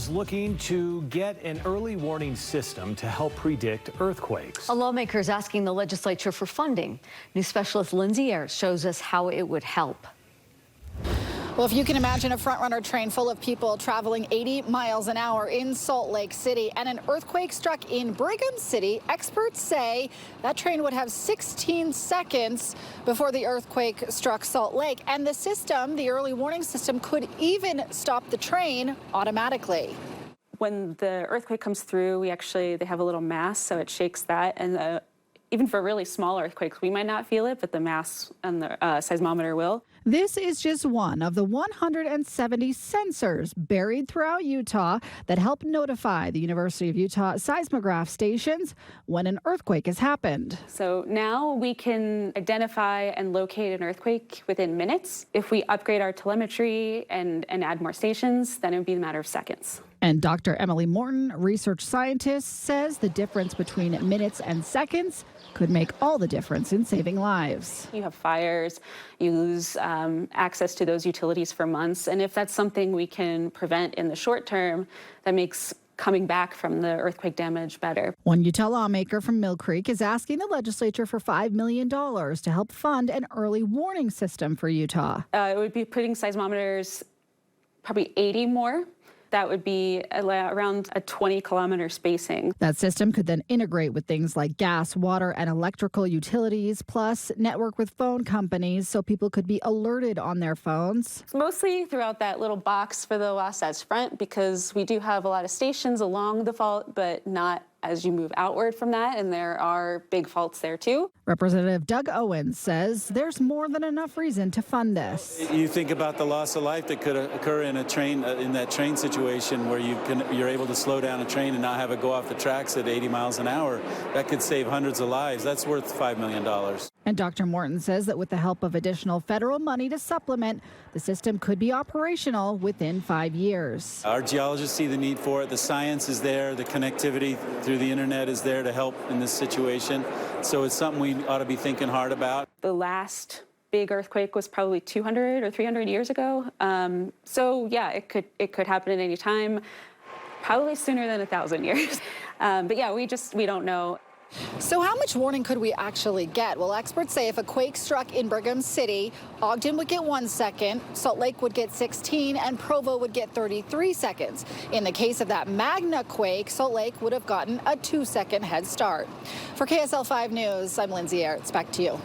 is looking to get an early warning system to help predict earthquakes. A lawmaker is asking the legislature for funding. News specialist Lindsay Ayers shows us how it would help. Well, if you can imagine a front-runner train full of people traveling 80 miles an hour in Salt Lake City and an earthquake struck in Brigham City, experts say that train would have 16 seconds before the earthquake struck Salt Lake. And the system, the early warning system, could even stop the train automatically. When the earthquake comes through, they have a little mass, so it shakes that. And even for really small earthquakes, we might not feel it, but the mass and the seismometer will. This is just one of the 170 sensors buried throughout Utah that help notify the University of Utah seismograph stations when an earthquake has happened. So now we can identify and locate an earthquake within minutes. If we upgrade our telemetry and add more stations, then it would be a matter of seconds. And Dr. Emily Morton, research scientist, says the difference between minutes and seconds could make all the difference in saving lives. You have fires, you lose access to those utilities for months, and if that's something we can prevent in the short term, that makes coming back from the earthquake damage better. One Utah lawmaker from Mill Creek is asking the legislature for $5 million to help fund an early warning system for Utah. It would be putting seismometers, probably 80 more. That would be around a 20-kilometer spacing. That system could then integrate with things like gas, water, and electrical utilities, plus network with phone companies so people could be alerted on their phones. Mostly throughout that little box for the Wasatch Front, because we do have a lot of stations along the fault, but not as you move outward from that, and there are big faults there too. Representative Doug Owens says there's more than enough reason to fund this. You think about the loss of life that could occur in a train, in that train situation where you're able to slow down a train and not have it go off the tracks at 80 miles an hour. That could save hundreds of lives. That's worth $5 million. And Dr. Morton says that with the help of additional federal money to supplement, the system could be operational within 5 years. Our geologists see the need for it. The science is there. The connectivity through the internet is there to help in this situation. So it's something we ought to be thinking hard about. The last big earthquake was probably 200 or 300 years ago. So yeah, it could happen at any time, probably sooner than 1,000 years. But yeah, we don't know. So how much warning could we actually get? Well, experts say if a quake struck in Brigham City, Ogden would get 1 second, Salt Lake would get 16, and Provo would get 33 seconds. In the case of that Magna quake, Salt Lake would have gotten a 2-second head start. For KSL 5 News, I'm Lindsay Ayers. Back to you.